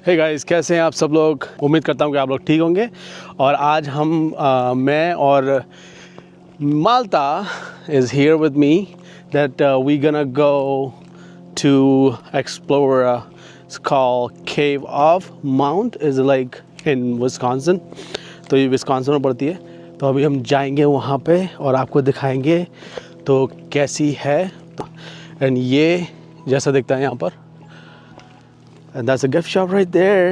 Hey guys, कैसे हैं आप सब लोग। उम्मीद करता हूँ कि आप लोग ठीक होंगे। और आज हम मैं और Malta is here with me that we gonna go to explore it's called cave of mount is like in Wisconsin. तो ये विस्कॉन्सिन में पड़ती है। तो अभी हम जाएंगे वहाँ पे और आपको दिखाएंगे तो कैसी है। एंड ये जैसा दिखता है यहाँ पर, and that's a gift shop right there.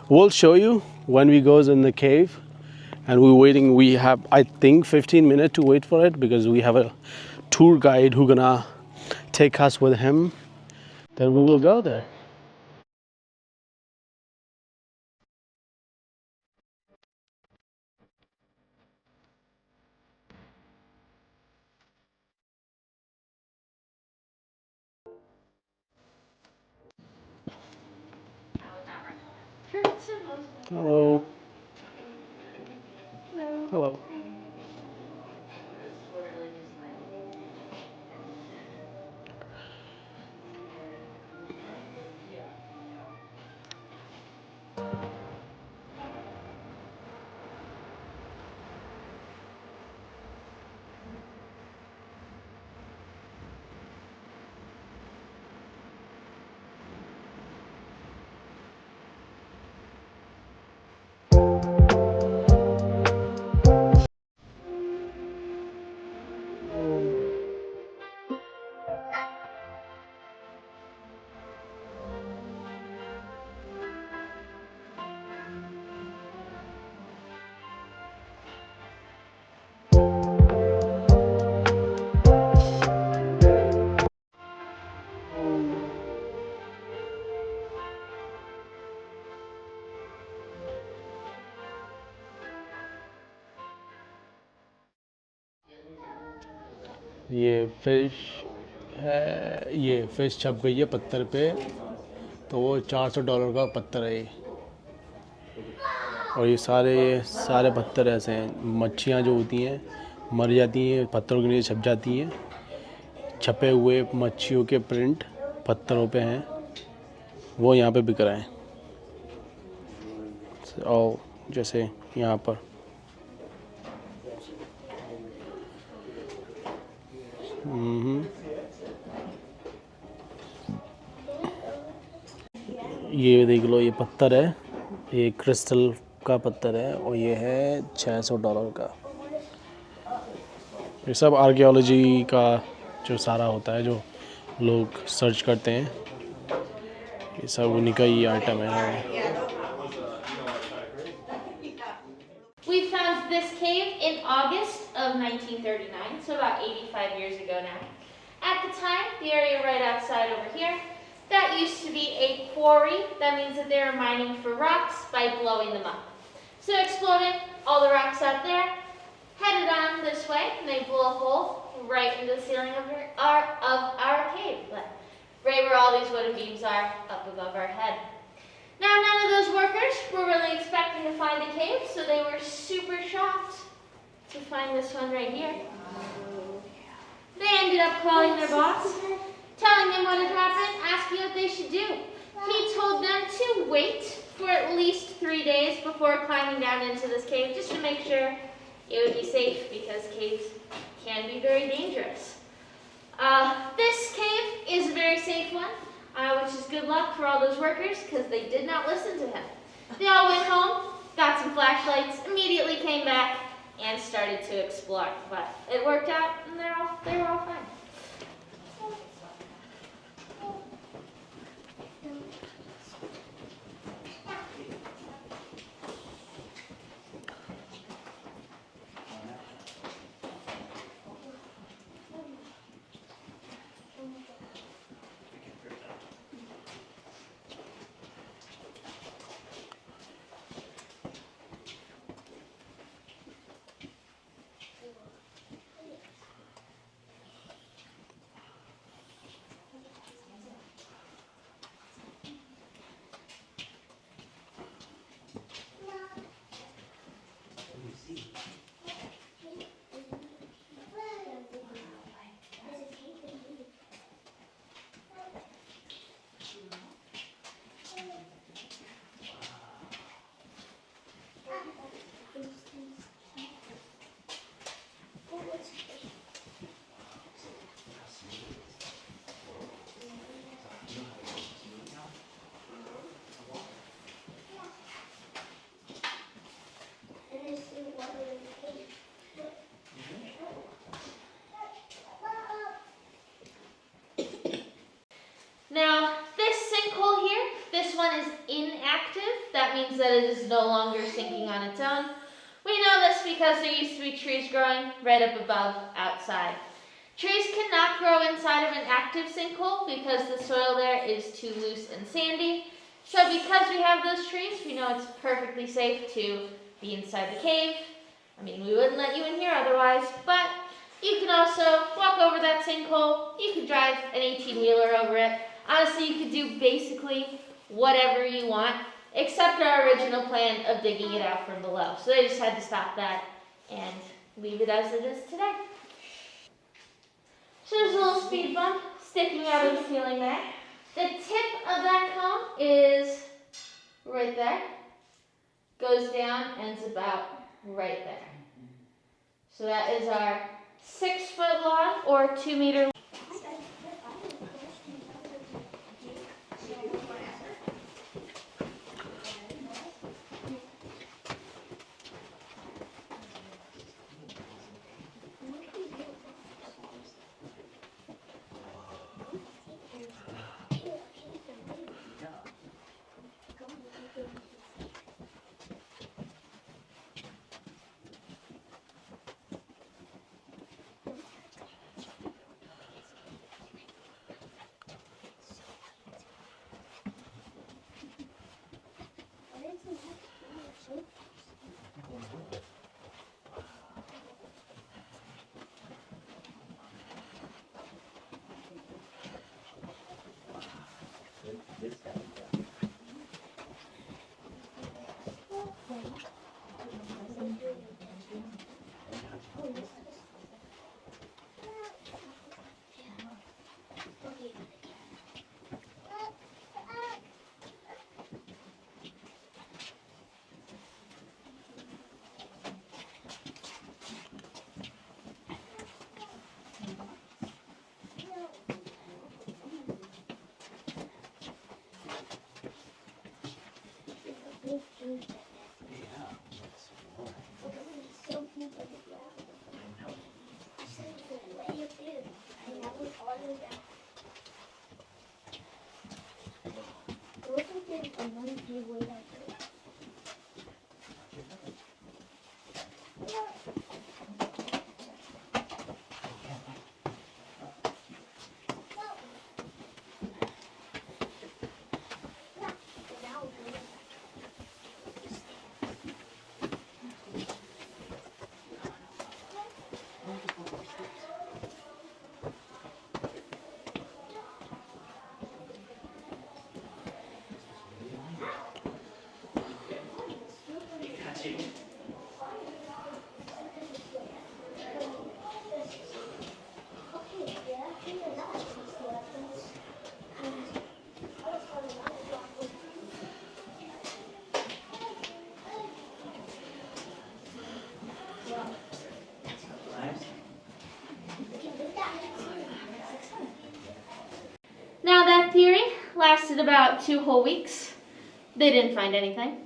We'll show you when we goes in the cave, and we're waiting. We have, I think, 15 minutes to wait for it because we have a tour guide who gonna take us with him. Then we will go there. Hello. Hello. ये fish है, ये fish छप गई है पत्थर पे। तो वो $400 का पत्थर है ये। और ये सारे पत्थर ऐसे हैं। मच्छियाँ जो होती हैं मर जाती हैं, पत्थरों के नीचे छप जाती हैं। छपे हुए मच्छियों के प्रिंट पत्थरों पे हैं, वो यहाँ पे बिक रहे हैं। और जैसे यहाँ पर ये देख लो, ये पत्थर है, ये क्रिस्टल का पत्थर है और ये है $600 का। ये सब आर्कियोलॉजी का जो सारा होता है, जो लोग सर्च करते हैं, ये सब उन्हीं का ही आइटम है। We found this cave in August of 1939, so about 85 years ago now. At the time, the area right outside over here, that used to be a quarry. That means that they were mining for rocks by blowing them up. So exploding all the rocks out there, headed on this way, and they blew a hole right into the ceiling of our cave. Right where all these wooden beams are up above our head. Now, none of those workers were really expecting to find a cave, so they were super shocked to find this one right here. They ended up calling their boss, telling him what had happened, asking what they should do. He told them to wait for at least 3 days before climbing down into this cave, just to make sure it would be safe, because caves can be very dangerous. This cave is a very safe one. Which is good luck for all those workers, because they did not listen to him. They all went home, got some flashlights, immediately came back, and started to explore. But it worked out, and they were all fine. means that it is no longer sinking on its own. We know this because there used to be trees growing right up above outside. Trees cannot grow inside of an active sinkhole because the soil there is too loose and sandy. So because we have those trees, we know it's perfectly safe to be inside the cave. I mean, we wouldn't let you in here otherwise, but you can also walk over that sinkhole. You could drive an 18-wheeler over it. Honestly, you could do basically whatever you want, except our original plan of digging it out from below. So they just had to stop that and leave it as it is today. So there's a little speed bump sticking out of the ceiling there. The tip of that cone is right there. Goes down and it's about right there. So that is our 6-foot long or 2-meter. Now that theory lasted about 2 whole weeks. They didn't find anything.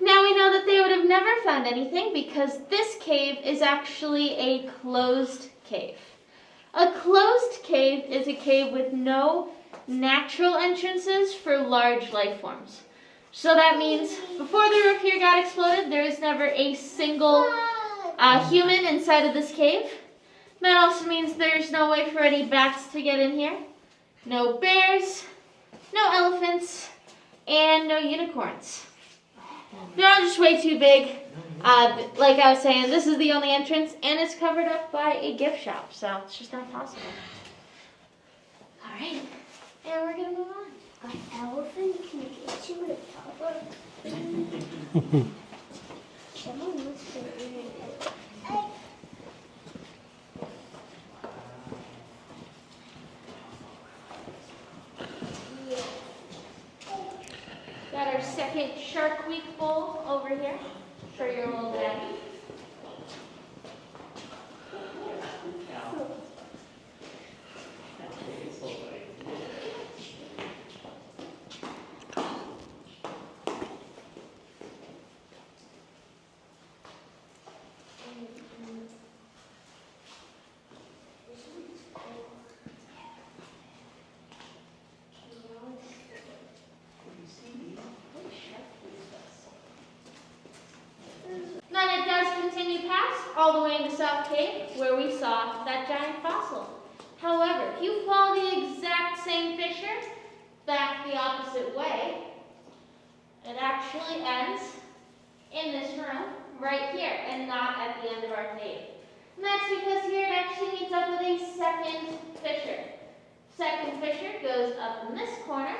Now we know that they would have never found anything because this cave is actually a closed cave. A closed cave is a cave with no natural entrances for large life forms. So that means before the roof here got exploded, there was never a single human inside of this cave. That also means there's no way for any bats to get in here. No bears, no elephants, and no unicorns. They're all just way too big. Like I was saying, this is the only entrance, and it's covered up by a gift shop, so it's just not possible. All right, and we're gonna move on. An elephant can get you a cover. Someone must have been in it. Got our second Shark Week bowl over here for your little daddy. all the way in the South Cave where we saw that giant fossil. However, if you follow the exact same fissure back the opposite way, it actually ends in this room right here and not at the end of our cave. And that's because here it actually meets up with a second fissure. Second fissure goes up in this corner,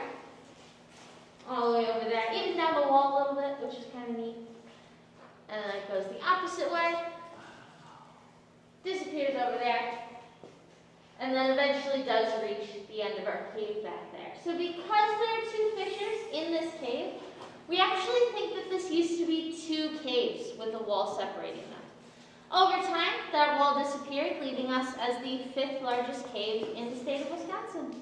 all the way over there, even down the wall a little bit, which is kind of neat. And then it goes the opposite way, disappears over there, and then eventually does reach the end of our cave back there. So because there are two fissures in this cave, we actually think that this used to be two caves with a wall separating them. Over time, that wall disappeared, leaving us as the 5th largest cave in the state of Wisconsin.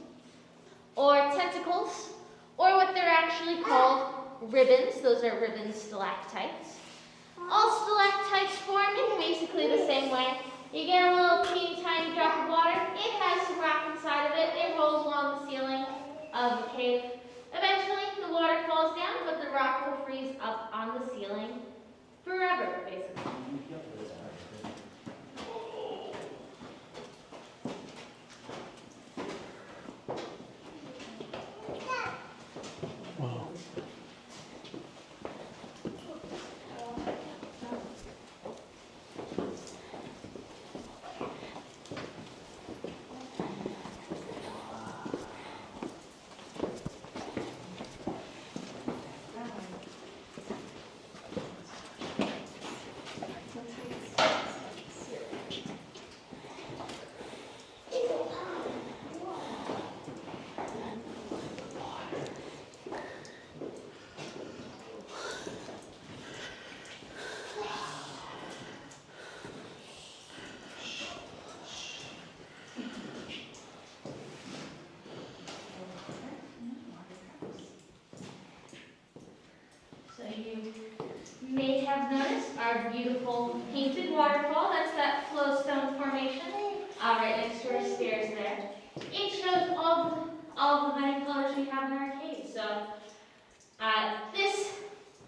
Or tentacles, or what they're actually called, ribbons. Those are ribbon stalactites. All stalactites form in basically the same way. You get a little teeny tiny drop of water, it has some rock inside of it, it rolls along the ceiling of the cave. Eventually, the water falls down, but the rock will freeze up on the ceiling forever, basically. Wow. You may have noticed our beautiful painted waterfall. That's that flowstone formation right next to our stairs there. It shows all of the many colors we have in our cave. So this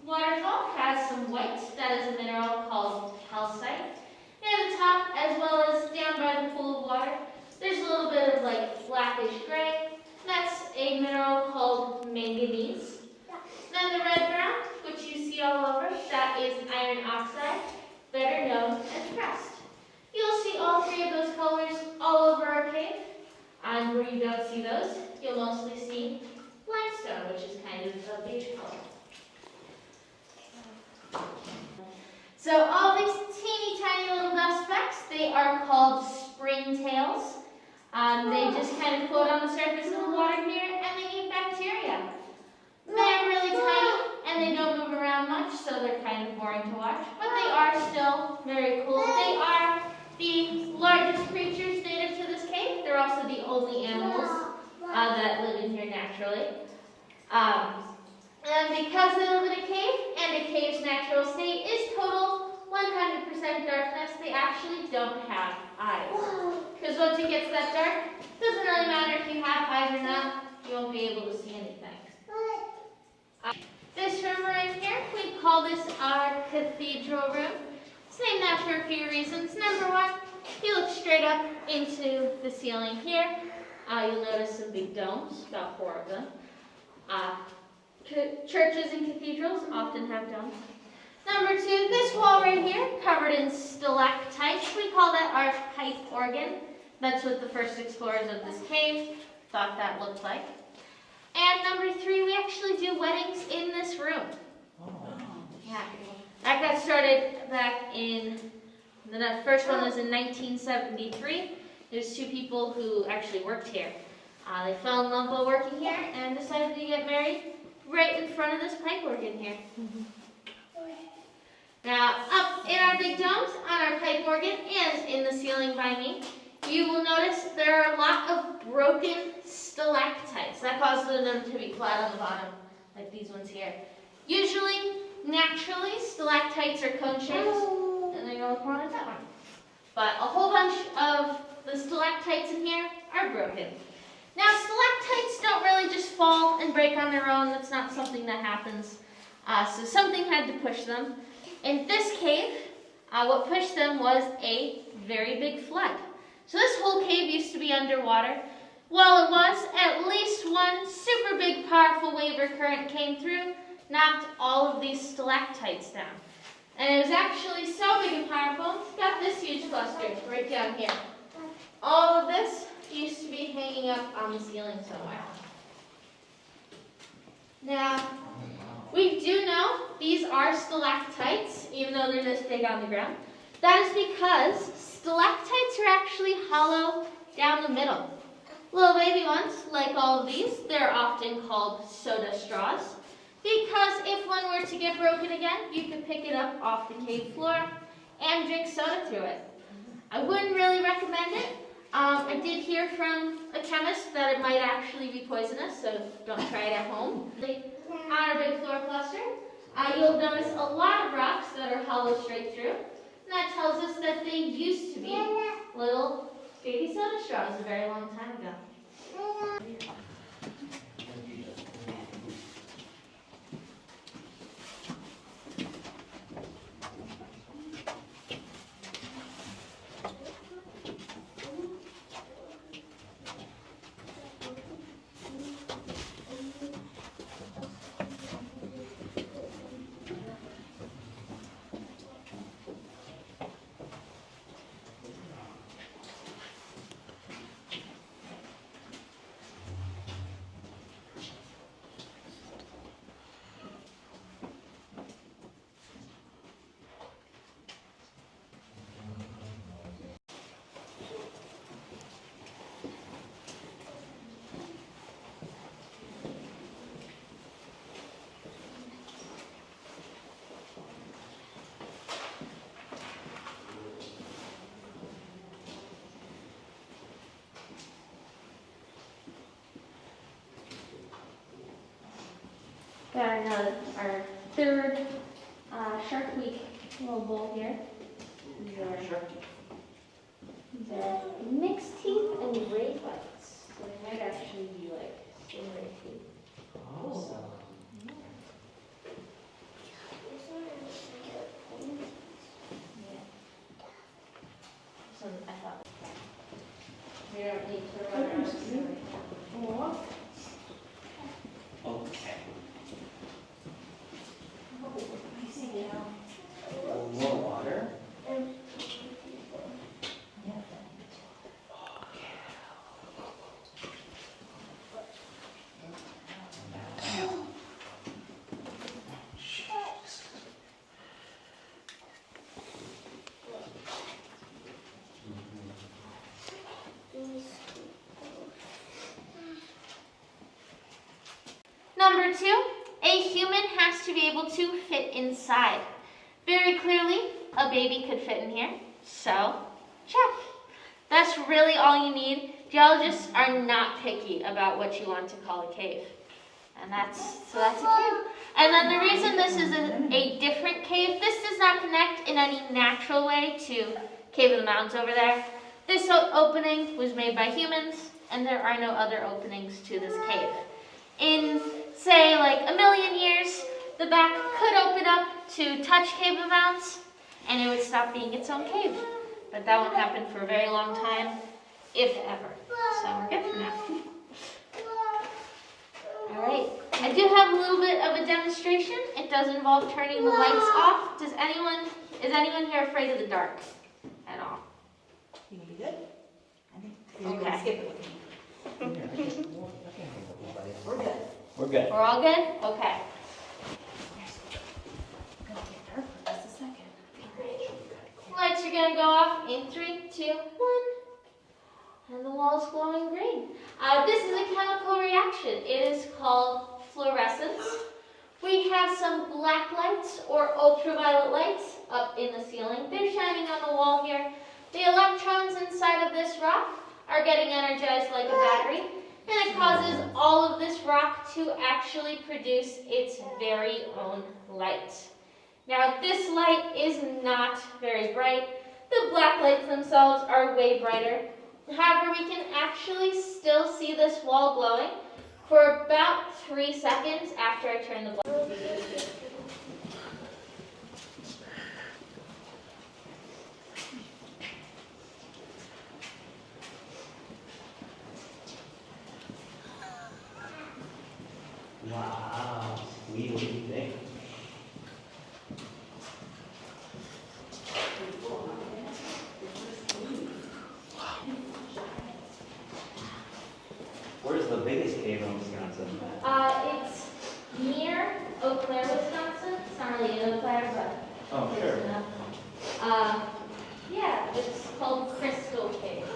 waterfall has some white. That is a mineral called calcite. Near the top, as well as down by the pool of water, there's a little bit of like blackish gray. That's a mineral called manganese. Then the red brown, which you see all over, that is iron oxide, better known as crust. You'll see all three of those colors all over our cave. And where you don't see those, you'll mostly see limestone, which is kind of a beige color. So all these teeny tiny little dust specks, they are called springtails. They just kind of float on the surface of the water here, and they eat bacteria. They're really tiny, and they don't move around much, so they're kind of boring to watch, but they are still very cool. They are the largest creatures native to this cave. They're also the only animals that live in here naturally. And because they live in a cave, and a cave's natural state is total 100% darkness, they actually don't have eyes. Because once it gets that dark, it doesn't really matter if you have eyes or not, you won't be able to see anything. This room right here, we call this our cathedral room. It's named that for a few reasons. Number one, you look straight up into the ceiling here. You'll notice some big domes, about 4 of them. Churches and cathedrals often have domes. Number two, this wall right here, covered in stalactites. We call that our pipe organ. That's what the first explorers of this cave thought that looked like. And number three, we actually do weddings in this room. Oh. Yeah. That got started back in, the first one was in 1973. There's 2 people who actually worked here. They fell in love while working here and decided to get married right in front of this pipe organ here. Now, up in our big domes, on our pipe organ, and in the ceiling by me, you will notice there are a lot of broken stalactites. That causes them to be flat on the bottom, like these ones here. Usually, naturally, stalactites are cone-shaped, and they go in one at that one. But a whole bunch of the stalactites in here are broken. Now, stalactites don't really just fall and break on their own. That's not something that happens. So something had to push them. In this cave, What pushed them was a very big flood. So this whole cave used to be underwater. While it was, at least one super big powerful wave or current came through, knocked all of these stalactites down. And it was actually so big and powerful, it's got this huge cluster right down here. All of this used to be hanging up on the ceiling somewhere. Now, we do know these are stalactites, even though they're this big on the ground. That is because stalactites are actually hollow down the middle. Little baby ones, like all of these, they're often called soda straws, because if one were to get broken again, you could pick it up off the cave floor and drink soda through it. I wouldn't really recommend it. I did hear from a chemist that it might actually be poisonous, so don't try it at home. On our big floor cluster, you'll notice a lot of rocks that are hollow straight through, and that tells us that they used to be little baby soda straws a very long time ago. Got our third Shark Week little bowl here. These are mixed teeth and gray whites. So they might actually be like stingray teeth. Oh. Yeah. So I thought we don't need to run around stingray. Okay. More water? Number 2, a human has to be able to fit inside. Very clearly, a baby could fit in here, so check. That's really all you need. Geologists are not picky about what you want to call a cave. And that's a cave. And then the reason this is a different cave, this does not connect in any natural way to Cave of the Mountains over there. This opening was made by humans, and there are no other openings to this cave. In, say, like a million years, the back could open up to touch Cave of the Mountains, and it would stop being its own cave. But that won't happen for a very long time, if ever. So we're good for now. All right, I do have a little bit of a demonstration. It does involve turning the lights off. Is anyone here afraid of the dark at all? You gonna be good? I think you're Okay. gonna skip it with me. We're good. We're good. We're all good? Okay. Gonna get dark for just a second. Lights are gonna go off in 3, 2, 1. And the wall's glowing green. This is a chemical reaction. It is called fluorescence. We have some black lights or ultraviolet lights up in the ceiling. They're shining on the wall here. The electrons inside of this rock are getting energized like a battery, and it causes all of this rock to actually produce its very own light. Now, this light is not very bright. The black lights themselves are way brighter. However, we can actually still see this wall glowing for about 3 seconds after I turn the light. What do you think? Where's the biggest cave in Wisconsin? It's near Eau Claire, Wisconsin. It's not really in Eau Claire, but Oh, close sure. enough. Yeah, it's called Crystal Cave.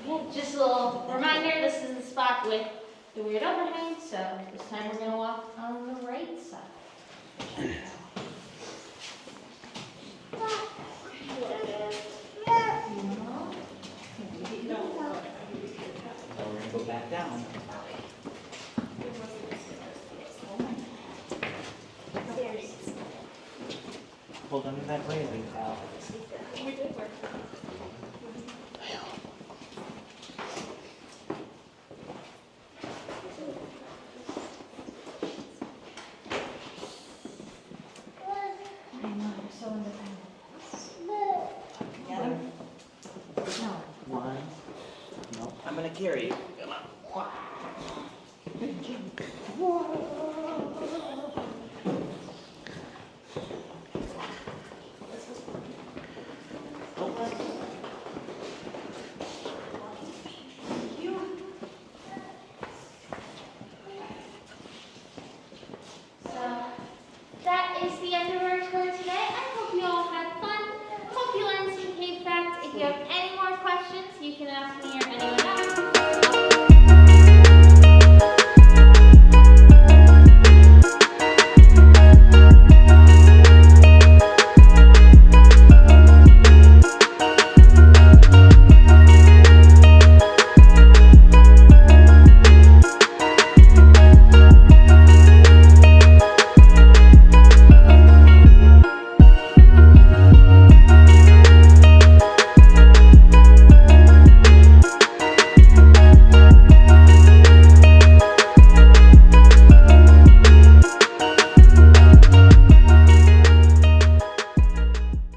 Yeah, just a little reminder, this is the spot with the weird overhang, so this time we're gonna walk on the right side. Oh, we're gonna go back down. Hold on to that railing, pal. One. No, I'm gonna carry you. Come on. So that is the end of our tour today. I hope you all had fun. Hope you learned some cave facts. If you have any more questions, you can ask me